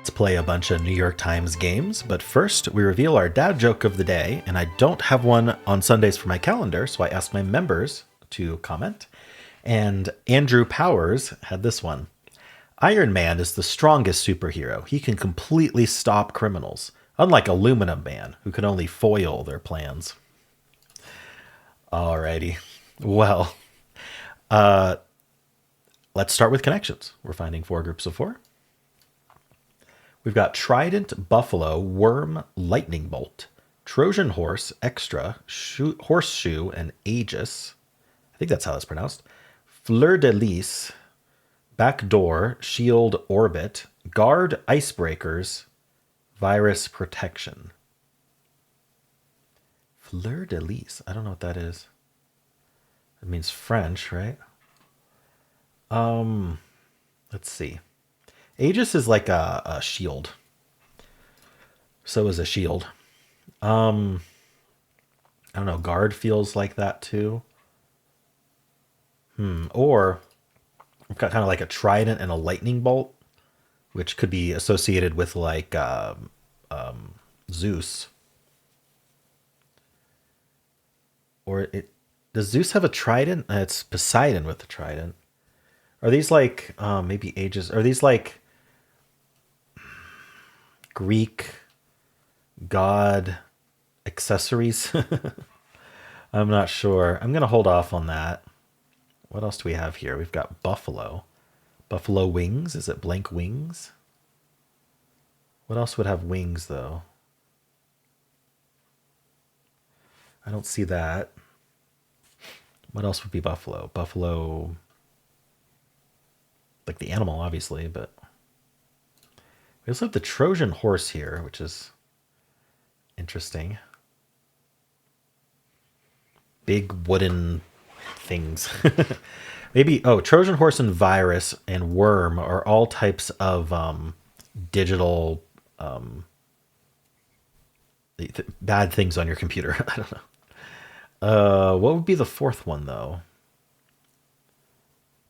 Let's play a bunch of New York Times games, but first we reveal our dad joke of the day, and I don't have one on Sundays for my calendar, so I asked my members to comment. And Andrew Powers had this one. Iron Man is the strongest superhero. He can completely stop criminals, unlike Aluminum Man, who can only foil their plans. Alrighty. Well, let's start with connections. We're finding 4 groups of 4. We've got Trident, Buffalo, Worm, Lightning Bolt, Trojan Horse, Extra, Horseshoe, and Aegis. I think that's how it's pronounced. Fleur de Lis, Backdoor, Shield, Orbit, Guard, Icebreakers, Virus Protection. Fleur de Lis. I don't know what that is. It means French, right? Let's see. Aegis is like a shield. So is a shield. I don't know. Guard feels like that too. Or we've got kind of like a trident and a lightning bolt, which could be associated with like Zeus. Or does Zeus have a trident? It's Poseidon with the trident. Are these like maybe Aegis? Are these like Greek god accessories? I'm not sure. I'm going to hold off on that. What else do we have here? We've got Buffalo. Buffalo wings. Is it blank wings? What else would have wings, though? I don't see that. What else would be buffalo? Buffalo, like the animal, obviously, but we also have the Trojan horse here, which is interesting. Big wooden things. Maybe, Trojan horse and virus and worm are all types of digital bad things on your computer. I don't know. What would be the 4th one, though?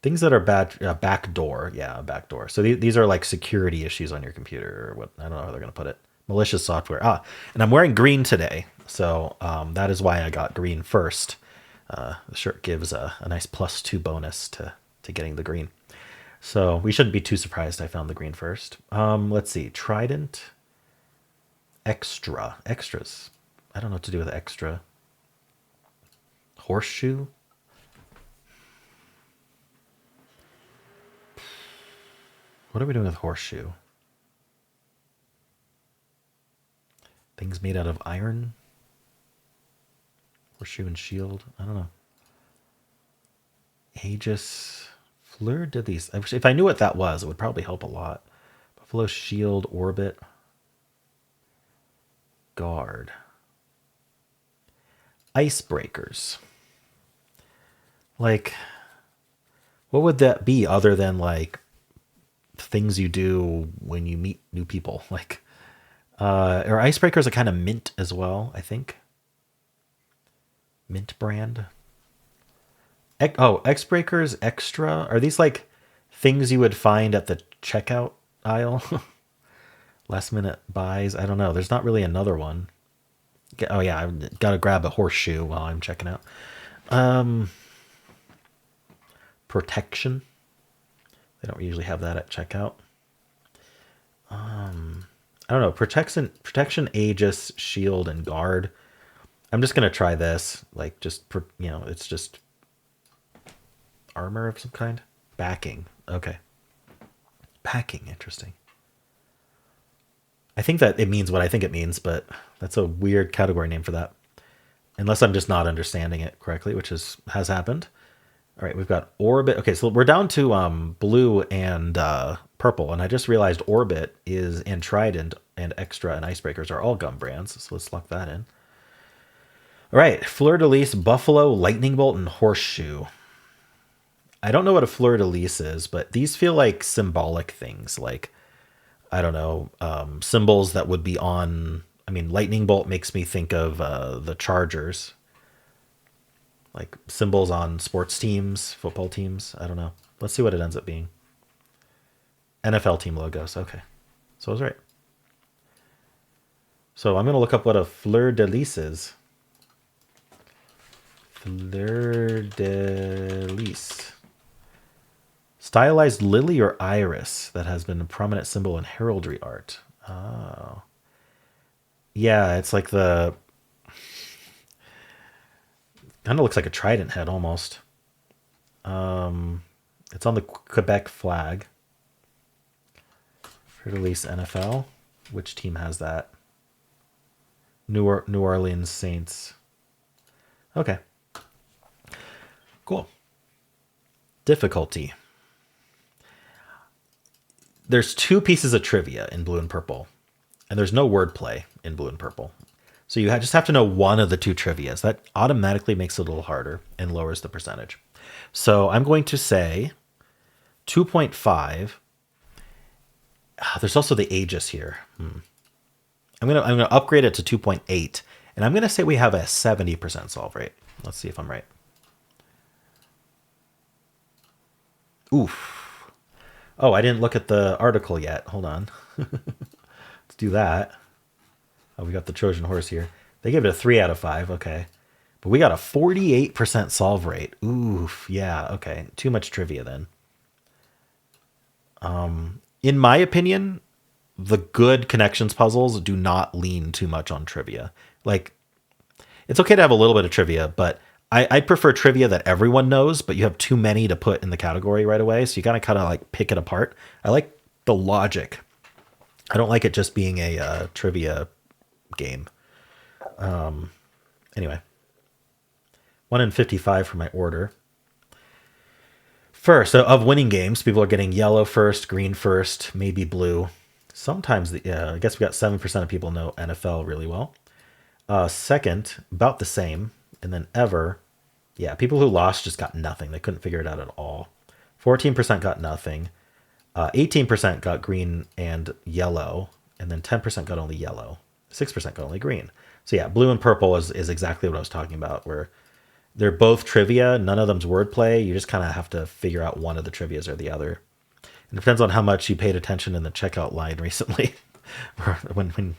Things that are bad. Backdoor. Yeah, backdoor. So these are like security issues on your computer, or what? I don't know how they're going to put it. Malicious software. And I'm wearing green today. So that is why I got green first. The shirt gives a nice +2 bonus to getting the green. So we shouldn't be too surprised I found the green first. Let's see. Trident. Extra. Extras. I don't know what to do with extra. Horseshoe. What are we doing with horseshoe? Things made out of iron? Horseshoe and shield? I don't know. Aegis. Fleur de Lis. If I knew what that was, it would probably help a lot. Buffalo, shield, orbit. Guard. Icebreakers. Like, what would that be other than like things you do when you meet new people? Like, or icebreakers are kind of mint as well, I think. Mint brand. Icebreakers extra. Are these like things you would find at the checkout aisle? Last minute buys. I don't know. There's not really another one. Oh yeah, I've got to grab a horseshoe while I'm checking out. Protection. They don't usually have that at checkout. I don't know. Protection, Aegis, shield, and guard. I'm just gonna try this. Like, it's just armor of some kind. Backing. Okay. Backing. Interesting. I think that it means what I think it means, but that's a weird category name for that. Unless I'm just not understanding it correctly, which has happened. All right, we've got orbit. Okay, so we're down to blue and purple, and I just realized orbit and trident and extra and icebreakers are all gum brands. So let's lock that in. All right, Fleur de Lis, Buffalo, Lightning Bolt, and Horseshoe. I don't know what a Fleur de Lis is, but these feel like symbolic things. Like, I don't know, symbols that would be on. I mean, Lightning Bolt makes me think of the Chargers. Like symbols on sports teams, football teams. I don't know. Let's see what it ends up being. NFL team logos. Okay. So I was right. So I'm going to look up what a fleur de lis is. Fleur de lis. Stylized lily or iris that has been a prominent symbol in heraldry art. Oh. Yeah, it's like the... Kind of looks like a trident head almost. It's on the Quebec flag. Fleur de lis NFL. Which team has that? New Orleans Saints. Okay. Cool. Difficulty. There's two pieces of trivia in blue and purple, and there's no wordplay in blue and purple. So you just have to know one of the two trivias. That automatically makes it a little harder and lowers the percentage. So I'm going to say 2.5. There's also the aegis here. I'm gonna upgrade it to 2.8, and I'm gonna say we have a 70% solve rate. Let's see if I'm right. Oof. Oh, I didn't look at the article yet. Hold on. Let's do that. Oh, we got the Trojan horse here. They gave it a 3 out of 5. Okay. But we got a 48% solve rate. Oof. Yeah. Okay. Too much trivia then. In my opinion, the good connections puzzles do not lean too much on trivia. Like, it's okay to have a little bit of trivia, but I prefer trivia that everyone knows, but you have too many to put in the category right away. So you gotta kind of like pick it apart. I like the logic. I don't like it just being a trivia game. Anyway, 1 in 55 for my order. First, so of winning games, people are getting yellow first, green first, maybe blue. Sometimes, I guess we got 7% of people know NFL really well. Second, about the same. And then ever, yeah, people who lost just got nothing. They couldn't figure it out at all. 14% got nothing. 18% got green and yellow. And then 10% got only yellow. 6% got only green. So yeah, blue and purple is exactly what I was talking about, where they're both trivia. None of them's wordplay. You just kind of have to figure out one of the trivias or the other. It depends on how much you paid attention in the checkout line recently. Or when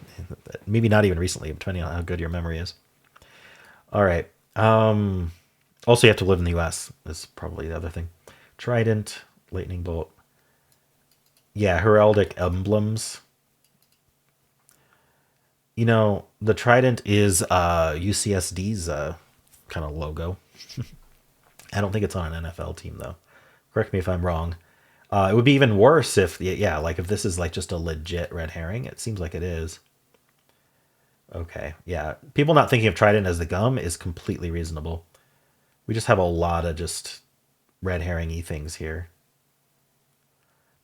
maybe not even recently, depending on how good your memory is. All right. Also, you have to live in the U.S. is probably the other thing. Trident, lightning bolt. Yeah, heraldic emblems. You know, the trident is UCSD's kind of logo. I don't think it's on an NFL team, though. Correct me if I'm wrong. It would be even worse if, yeah, like if this is like just a legit red herring. It seems like it is. Okay, yeah. People not thinking of trident as the gum is completely reasonable. We just have a lot of just red herring-y things here.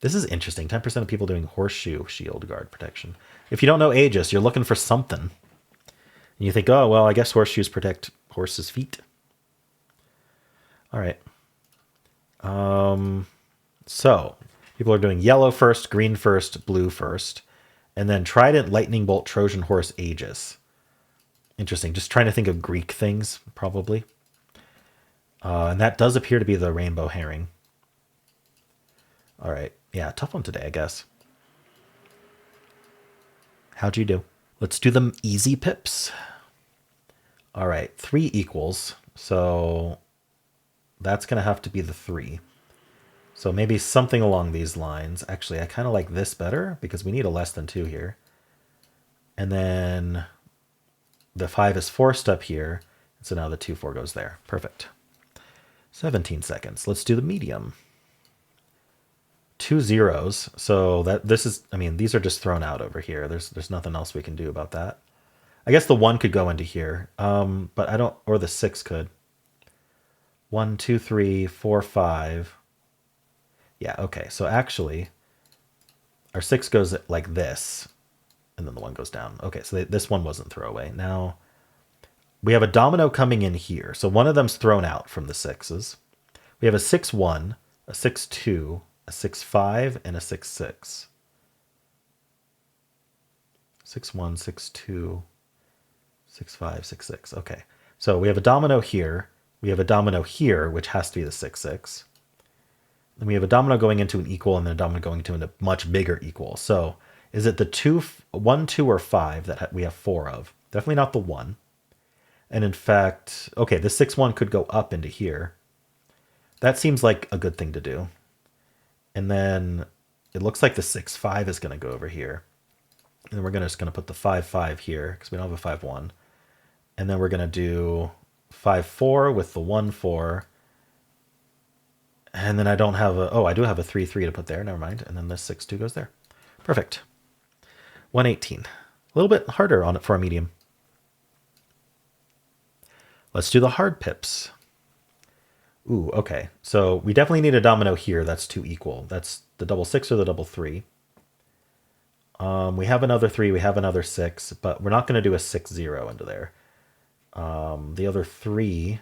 This is interesting. 10% of people doing horseshoe shield guard protection. If you don't know Aegis, you're looking for something. And you think, oh, well, I guess horseshoes protect horses' feet. All right. So people are doing yellow first, green first, blue first. And then Trident, Lightning Bolt, Trojan Horse, Aegis. Interesting. Just trying to think of Greek things, probably. And that does appear to be the rainbow herring. All right. Yeah, tough one today, I guess. How'd you do? Let's do them easy pips. All right, 3 equals. So that's going to have to be the 3. So maybe something along these lines. Actually, I kind of like this better because we need a less than 2 here. And then the 5 is forced up here. So now the 2, 4 goes there. Perfect. 17 seconds. Let's do the medium. 2 zeros. So that this is, I mean, these are just thrown out over here. There's nothing else we can do about that. I guess the 1 could go into here. But I don't, or the 6 could. 1, 2, 3, 4, 5. Yeah, okay. So actually, our 6 goes like this, and then the 1 goes down. Okay, so this one wasn't throwaway. Now, we have a domino coming in here. So one of them's thrown out from the 6s. We have a 6-1, a 6-2, a 6-5, and a 6-6. 6-1, 6-2, 6-5, 6-6. Okay, so we have a domino here. We have a domino here, which has to be the 6-6. Then we have a domino going into an equal and then a domino going into a much bigger equal. So Is it the 2, 1, 2, or 5 that we have 4 of? Definitely not the 1. And in fact, okay, the 6, 1 could go up into here. That seems like a good thing to do. And then it looks like the 6, 5 is going to go over here. And then we're just going to put the 5, 5 here because we don't have a 5, 1. And then we're going to do 5, 4 with the 1, 4. And then I don't have a, oh, I do have a 3, 3 to put there. Never mind. And then this 6, 2 goes there. Perfect. 118. A little bit harder on it for a medium. Let's do the hard pips. Ooh, okay. So we definitely need a domino here that's 2 equal. That's the double 6 or the double 3. We have another 3, we have another 6, but we're not going to do a 6, 0 into there. The other 3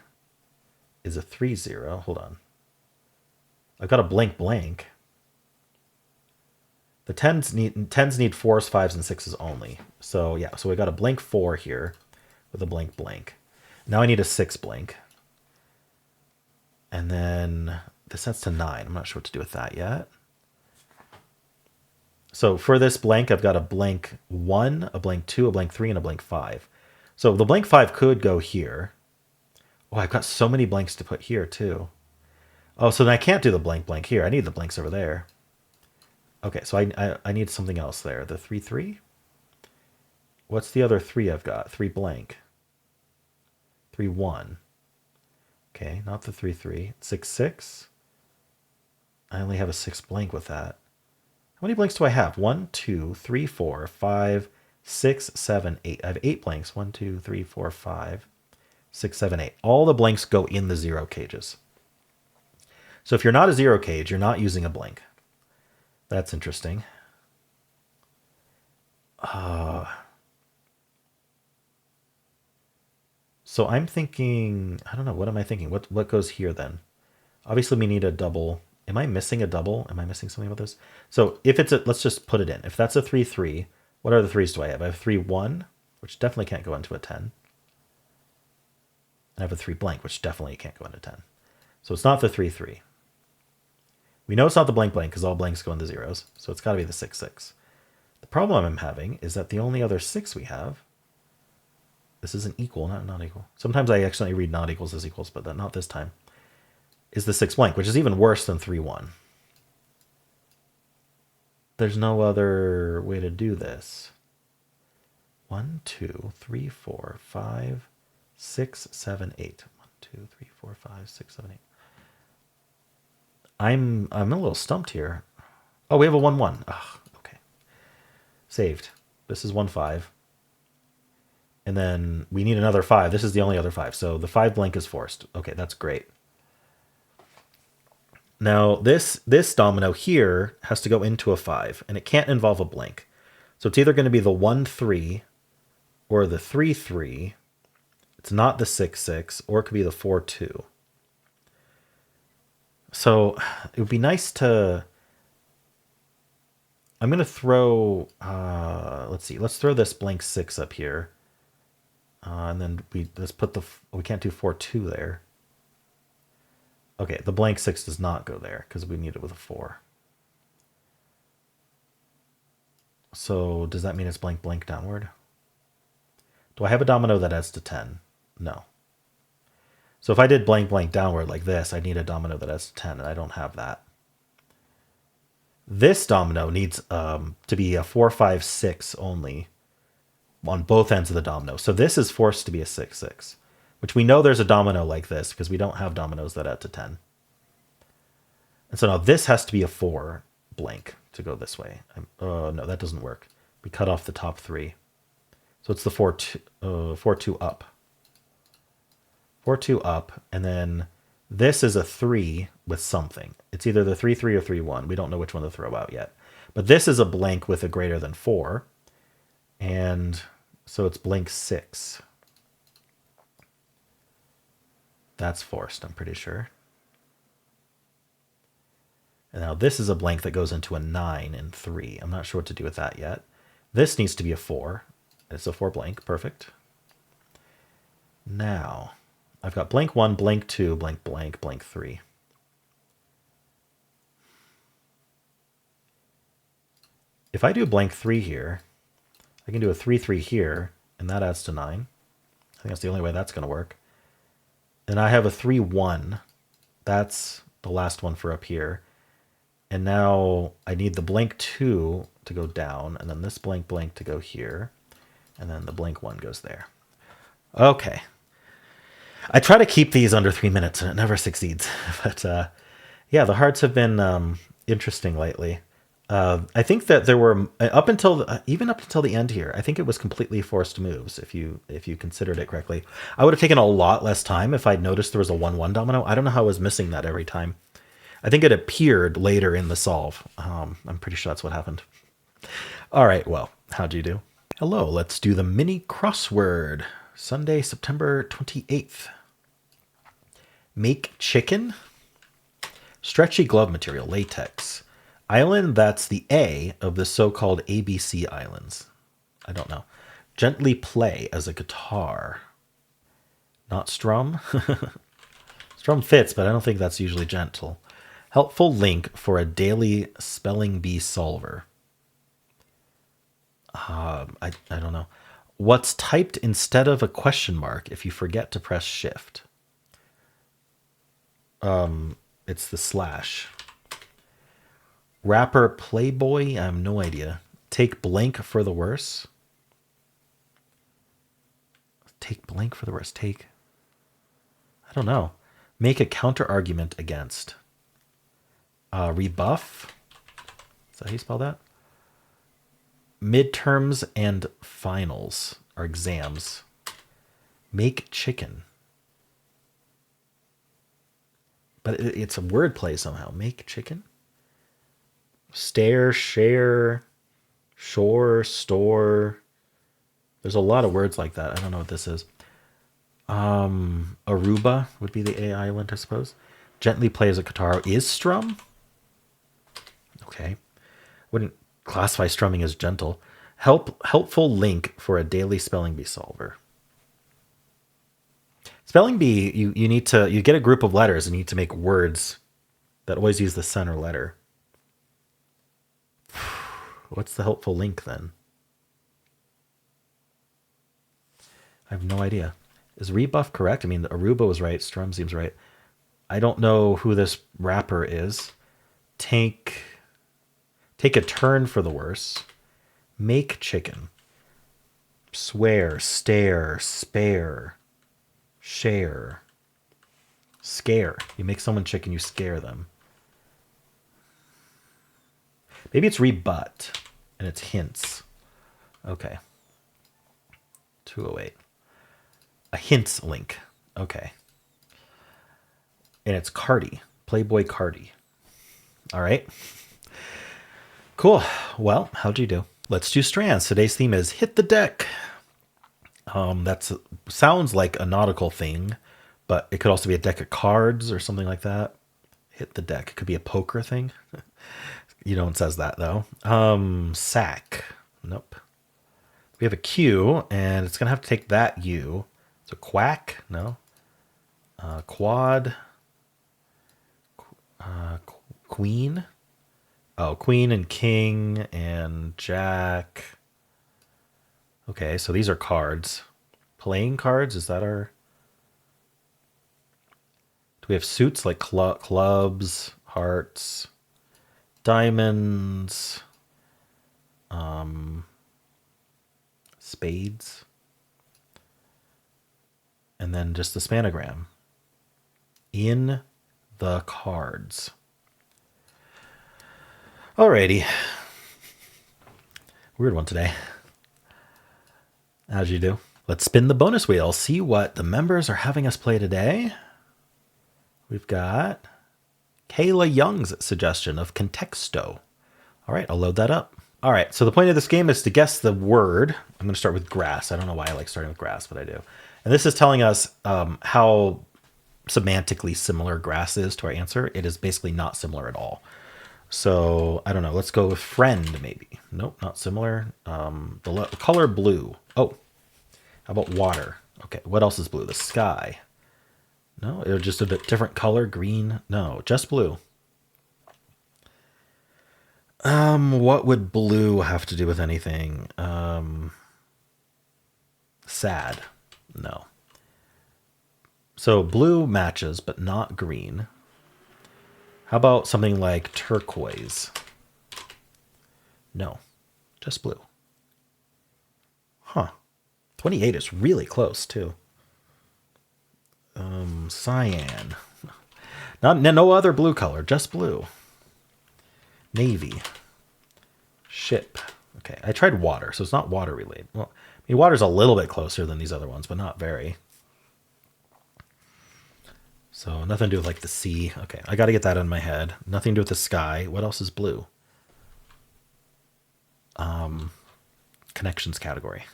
is a 3, 0. Hold on. I've got a blank blank. The 10s need 4s, 5s, and 6s only. So yeah, so we got a blank 4 here with a blank blank. Now I need a 6 blank. And then this sets to 9. I'm not sure what to do with that yet. So for this blank, I've got a blank 1, a blank 2, a blank 3, and a blank 5. So the blank 5 could go here. Oh, I've got so many blanks to put here too. Oh, so then I can't do the blank blank here. I need the blanks over there. Okay, so I need something else there. The 3, 3? What's the other 3 I've got? 3 blank. 3, 1. Okay, not the 3, 3. 6, 6. I only have a 6 blank with that. How many blanks do I have? 1, 2, 3, 4, 5, 6, 7, 8. I have 8 blanks. 1, 2, 3, 4, 5, 6, 7, 8. All the blanks go in the 0 cages. So if you're not a 0 cage, you're not using a blank. That's interesting. So I'm thinking, I don't know, what am I thinking? What goes here then? Obviously we need a double. Am I missing a double? Am I missing something with this? So if it's a, let's just put it in. If that's a 3, 3, what other 3s do I have? I have 3, 1, which definitely can't go into a 10. I have a 3 blank, which definitely can't go into 10. So it's not the 3, 3. We know it's not the blank blank because all blanks go into zeros. So it's got to be the 6, 6. The problem I'm having is that the only other 6 we have, this isn't equal, not equal. Sometimes I accidentally read not equals as equals, but not this time, is the 6 blank, which is even worse than 3, 1. There's no other way to do this. 1, 2, 3, 4, 5, 6, 7, 8. 1, 2, 3, 4, 5, 6, 7, 8. I'm a little stumped here. Oh, we have a 1, 1. Ugh, okay. Saved. This is 1, 5. And then we need another 5. This is the only other 5. So the 5 blank is forced. Okay, that's great. Now this domino here has to go into a 5, and it can't involve a blank. So it's either going to be the 1, 3 or the 3, 3. It's not the 6, 6, or it could be the 4, 2. So it would be nice to, I'm going to throw, let's see, let's throw this blank 6 up here. And then let's put we can't do 4, 2 there. Okay, the blank 6 does not go there because we need it with a 4. So does that mean it's blank blank downward? Do I have a domino that adds to 10? No. So if I did blank blank downward like this, I need a domino that adds to 10, and I don't have that. This domino needs to be a 4, 5, 6 only on both ends of the domino. So this is forced to be a 6, 6, which we know there's a domino like this because we don't have dominoes that add to 10. And so now this has to be a 4 blank to go this way. No, that doesn't work. We cut off the top 3. So it's the 4, 2 up. 4, 2 up, and then this is a 3 with something. It's either the 3, 3 or 3, 1. We don't know which one to throw out yet. But this is a blank with a greater than 4. And so it's blank 6. That's forced, I'm pretty sure. And now this is a blank that goes into a 9 and 3. I'm not sure what to do with that yet. This needs to be a 4. It's a 4 blank. Perfect. Now, I've got blank 1, blank 2, blank blank, blank 3. if I do blank 3 here, I can do a 3-3 here, and that adds to 9. I think that's the only way that's going to work. And I have a 3-1. That's the last one for up here. And now I need the blank 2 to go down, and then this blank blank to go here, and then the blank 1 goes there. Okay. I try to keep these under 3 minutes, and it never succeeds. But yeah, the hearts have been interesting lately. I think that there were even up until the end here. I think it was completely forced moves. If you considered it correctly, I would have taken a lot less time if I'd noticed there was a 1-1 domino. I don't know how I was missing that every time. I think it appeared later in the solve. I'm pretty sure that's what happened. All right, well, how'd you do? Hello, let's do the mini crossword. Sunday, September 28th. Make chicken. Stretchy glove material, latex. Island that's the A of the so-called ABC islands. I don't know. Gently play as a guitar. Not strum. Strum fits, but I don't think that's usually gentle. Helpful link for a daily spelling bee solver. I don't know. What's typed instead of a question mark if you forget to press shift? It's the slash. Rapper Playboy, I have no idea. Take blank for the worse. Take blank for the worse. Take, I don't know. Make a counter argument against. Rebuff. Is that how you spell that? Midterms and finals are exams. Make chicken. But it's a wordplay somehow. Make chicken? Stare, share, shore, store. There's a lot of words like that. I don't know what this is. Aruba would be the A island, I suppose. Gently play as a guitar. Is strum? Okay. Wouldn't classify strumming as gentle. Helpful link for a daily spelling bee solver. Spelling bee, you get a group of letters and you need to make words that always use the center letter. What's the helpful link then? I have no idea. Is rebuff correct? I mean, Aruba was right. Strum seems right. I don't know who this rapper is. Take a turn for the worse. Make chicken. Swear, stare, spare, share, scare. You make someone chicken, you scare them. Maybe it's rebut, and it's hints. Okay. 208. A hints link. Okay. And it's Cardi. Playboy Cardi. All right. Cool. Well, how'd you do? Let's do strands. Today's theme is hit the deck. That sounds like a nautical thing, but it could also be a deck of cards or something like that. Hit the deck. It could be a poker thing. You know, it says that though. Sack. Nope. We have a Q, and it's gonna have to take that U. So quack. No. Quad. Queen. Oh, queen and king and jack. Okay, so these are cards. Playing cards, is that our... Do we have suits like clubs, hearts, diamonds, spades, and then just the spanogram. In the cards. Alrighty. Weird one today. How'd you do? Let's spin the bonus wheel. See what the members are having us play today. We've got Kayla Young's suggestion of contexto. All right, I'll load that up. All right, so the point of this game is to guess the word. I'm going to start with grass. I don't know why I like starting with grass, but I do. And this is telling us how semantically similar grass is to our answer. It is basically not similar at all. So, I don't know. Let's go with friend, maybe. Nope, not similar. The color blue. Oh, how about water? Okay, what else is blue? The sky. No, it was just a bit different color. Green. No, just blue. What would blue have to do with anything? Sad. No. So blue matches, but not green. How about something like turquoise? No, just blue. Huh. 28 is really close, too. Cyan. No other blue color, just blue. Navy. Ship. Okay, I tried water, so it's not water related. Well, I mean, water's a little bit closer than these other ones, but not very. So nothing to do with like the sea. Okay, I got to get that in my head. Nothing to do with the sky. What else is blue? Connections category.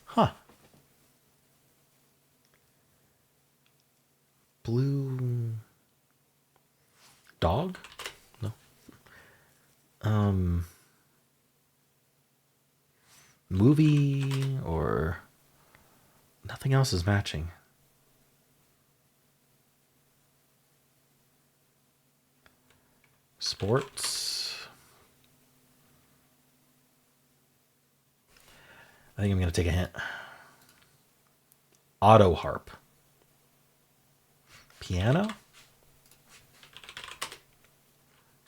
Huh. Blue dog? No. Movie or nothing else is matching. Sports. I think I'm going to take a hint. Auto harp. Piano?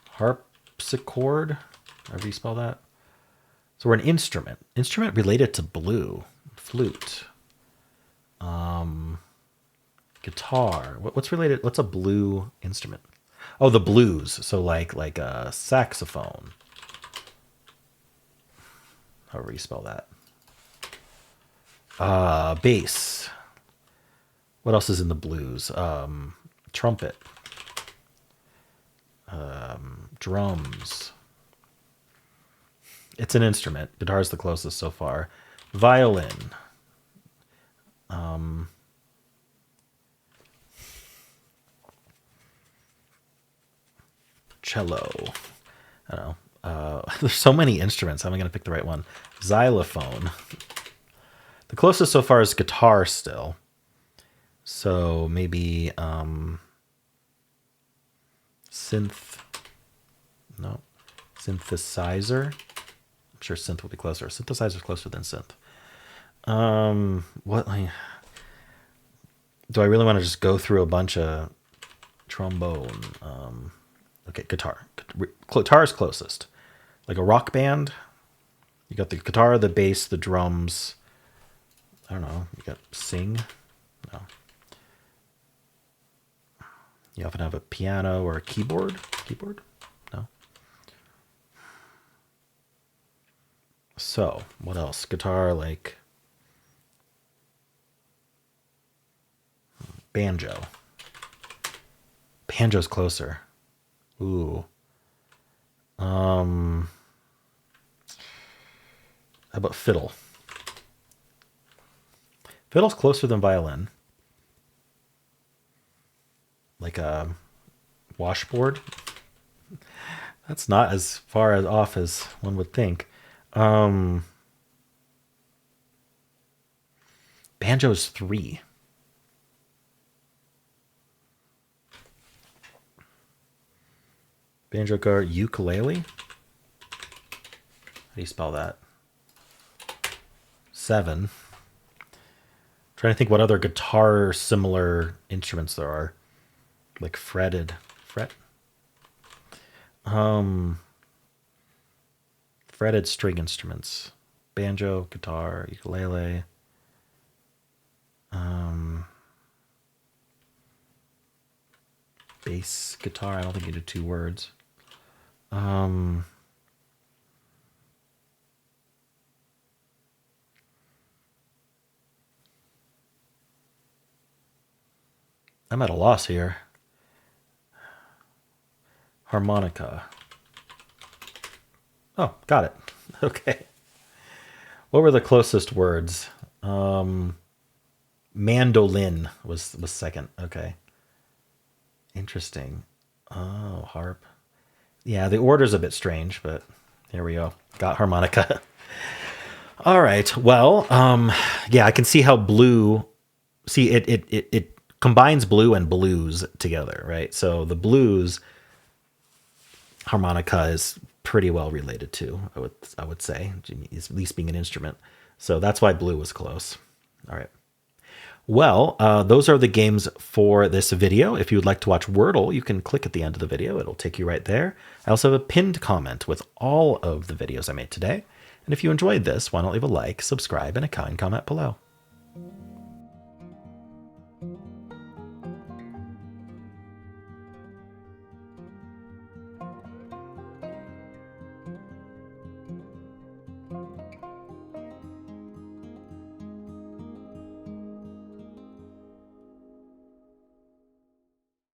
Harpsichord? However you spell that. So we're an instrument. Instrument related to blue. Flute. Guitar. What's related? What's a blue instrument? Oh, the blues. So like a saxophone. However you spell that. Bass. What else is in the blues? Trumpet. Drums. It's an instrument. Guitar is the closest so far. Violin. Cello. I don't know. There's so many instruments. How am I going to pick the right one? Xylophone. The closest so far is guitar still. So maybe synth. No. Synthesizer. I'm sure synth will be closer. Synthesizer is closer than synth. What? Do I really want to just go through a bunch of trombone? Okay, guitar. Guitar is closest. Like a rock band. You got the guitar, the bass, the drums. I don't know. You got sing. No. You often have a piano or a keyboard. Keyboard? No. So, what else? Guitar, like banjo. Banjo's closer. Ooh. How about fiddle? Fiddle's closer than violin. Like a washboard. That's not as far as off as one would think. Banjo's 3. Banjo card, ukulele. How do you spell that? 7. Trying to think what other guitar similar instruments there are. Like fretted. Fret? Fretted string instruments. Banjo, guitar, ukulele. Bass guitar. I don't think you did 2 words. I'm at a loss here. Harmonica. Oh, got it. Okay. What were the closest words? Mandolin was second. Okay. Interesting. Oh, harp. Yeah, the order's a bit strange, but here we go. Got harmonica. All right. Well, yeah, I can see how blue. See, it combines blue and blues together, right? So the blues harmonica is pretty well related to, I would say, at least being an instrument. So that's why blue was close. All right. Well, those are the games for this video. If you would like to watch Wordle, you can click at the end of the video. It'll take you right there. I also have a pinned comment with all of the videos I made today. And if you enjoyed this, why not leave a like, subscribe, and a kind comment below.